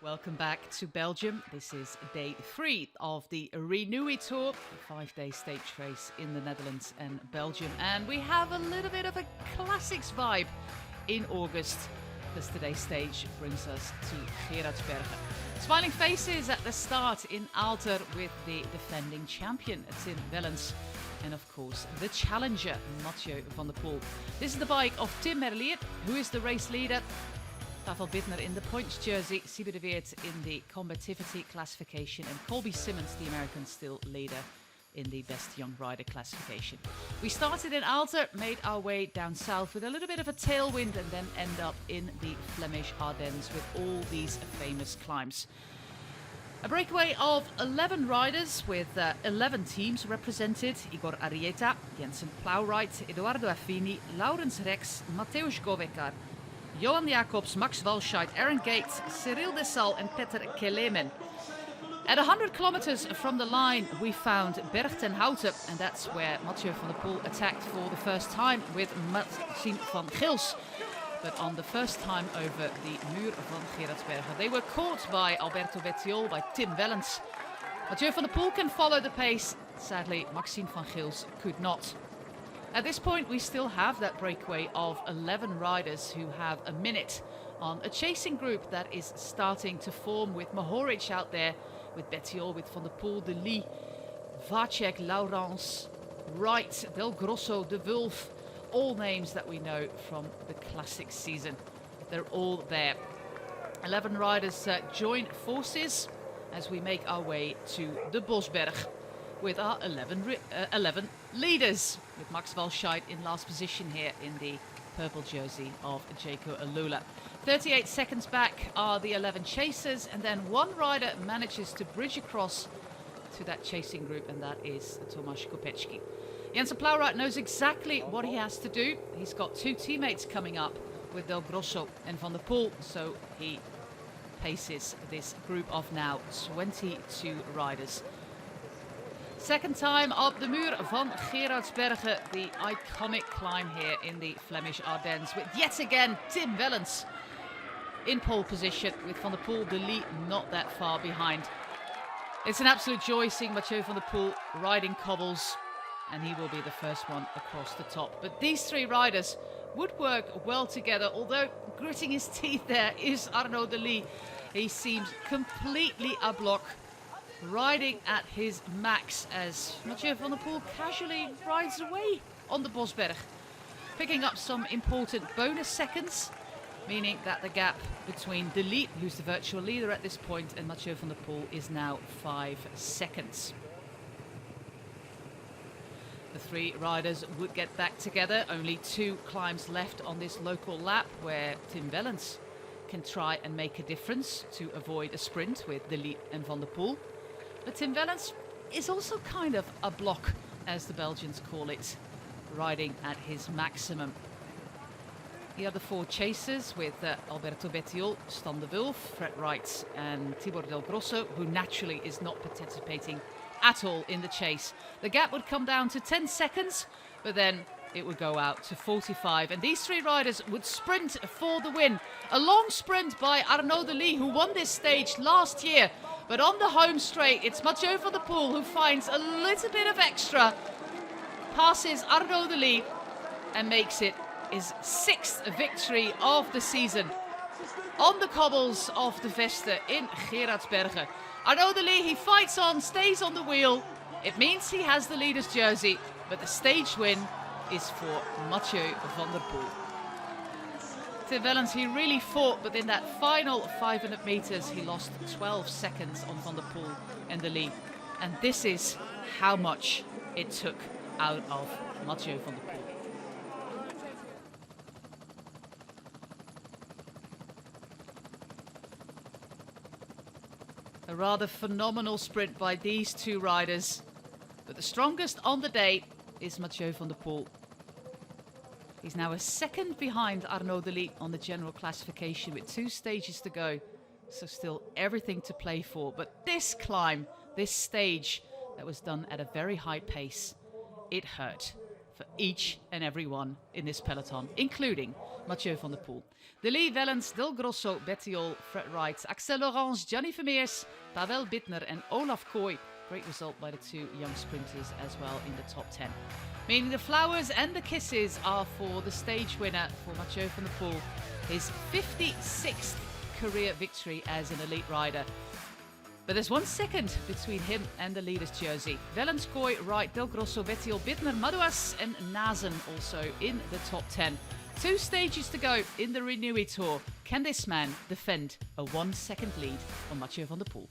Welcome back to Belgium. This is day 3 of the Renewi Tour, a 5-day stage race in the Netherlands and Belgium. And we have a little bit of a classics vibe in August, because today's stage brings us to Gerardsbergen. Smiling faces at the start in Aalter with the defending champion, Tim Wellens. And of course, the challenger, Mathieu van der Poel. This is the bike of Tim Merlier, who is the race leader. Pavel Bittner in the points jersey, Siebe de Weert in the combativity classification, and Colby Simmons, the American, still leader in the best young rider classification. We started in Aalter, made our way down south with a little bit of a tailwind, and then end up in the Flemish Ardennes with all these famous climbs. A breakaway of 11 riders with 11 teams represented. Igor Arrieta, Jensen Plowright, Edoardo Affini, Laurens Rex, Mateusz Govekar, Johan Jacobs, Max Walscheid, Aaron Gates, Cyril Dessal and Peter Kelemen. At 100 kilometers from the line, we found Berg ten Houten, and that's where Mathieu van der Poel attacked for the first time with Maxime van Gils. But on the first time over the Mur van Gerardsbergen, they were caught by Alberto Bettiol, by Tim Wellens. Mathieu van der Poel can follow the pace. Sadly, Maxime van Gils could not. At this point, we still have that breakaway of 11 riders who have a minute on a chasing group that is starting to form, with Mohoric out there, with Bettiol, with Van der Poel, De Lee, Vacek, Laurens, Wright, Del Grosso, De Wulf, all names that we know from the classic season. They're all there. 11 riders join forces as we make our way to the Bosberg with our 11 leaders, with Max Walscheid in last position here in the purple jersey of Jaco Alula. 38 seconds back are the 11 chasers, and then one rider manages to bridge across to that chasing group, and that is Tomasz Kopecki. Jensen Plowright knows exactly what he has to do. He's got two teammates coming up with Del Grosso and Van der Poel, so he paces this group of now 22 riders. Second time up the Muur van Gerardsbergen, the iconic climb here in the Flemish Ardennes, with yet again Tim Wellens in pole position, with Van der Poel, De Lee not that far behind. It's an absolute joy seeing Mathieu van der Poel riding cobbles, and he will be the first one across the top. But these three riders would work well together, although gritting his teeth there is Arnaud De Lee. He seems completely a block, riding at his max as Mathieu van der Poel casually rides away on the Bosberg, picking up some important bonus seconds, meaning that the gap between De Lee, who's the virtual leader at this point, and Mathieu van der Poel is now 5 seconds. The three riders would get back together. Only 2 climbs left on this local lap, where Tim Wellens can try and make a difference to avoid a sprint with De Lee and Van der Poel. But Tim Wellens is also kind of a block, as the Belgians call it, riding at his maximum. The other 4 chasers, with Alberto Bettiol, Stan de Wulf, Fred Wright and Tibor Del Grosso, who naturally is not participating at all in the chase. The gap would come down to 10 seconds, but then it would go out to 45, and these 3 riders would sprint for the win. A long sprint by Arnaud De Lee, who won this stage last year, but on the home straight, it's Mathieu van der Poel who finds a little bit of extra, passes Arnaud De Lee, and makes it his 6th victory of the season on the cobbles of the Veste in Gerardsbergen. Arnaud De Lee, he fights on, stays on the wheel. It means he has the leader's jersey, but the stage win is for Mathieu van der Poel. Tim Wellens, he really fought, but in that final 500 meters, he lost 12 seconds on Van der Poel and De Lee. And this is how much it took out of Mathieu van der Poel. A rather phenomenal sprint by these 2 riders, but the strongest on the day is Mathieu van der Poel. He's now a second behind Arnaud De Lee on the general classification, with 2 stages to go, so still everything to play for. But this climb, this stage that was done at a very high pace, it hurt for each and every one in this peloton, including Mathieu van der Poel. De Lee, Wellens, Del Grosso, Bettiol, Fred Wright, Axel Laurence, Gianni Vermeers, Pavel Bittner and Olaf Kooi. Great result by the two young sprinters as well in the top 10. Meaning the flowers and the kisses are for the stage winner, for Mathieu van der Poel. His 56th career victory as an elite rider. But there's 1 second between him and the leader's jersey. Wellens, Kooi, Wright, Del Grosso, Bettiol, Bittner, Madouas and Nazen also in the top 10. 2 stages to go in the Renewi Tour. Can this man defend a 1 second lead on Mathieu van der Poel?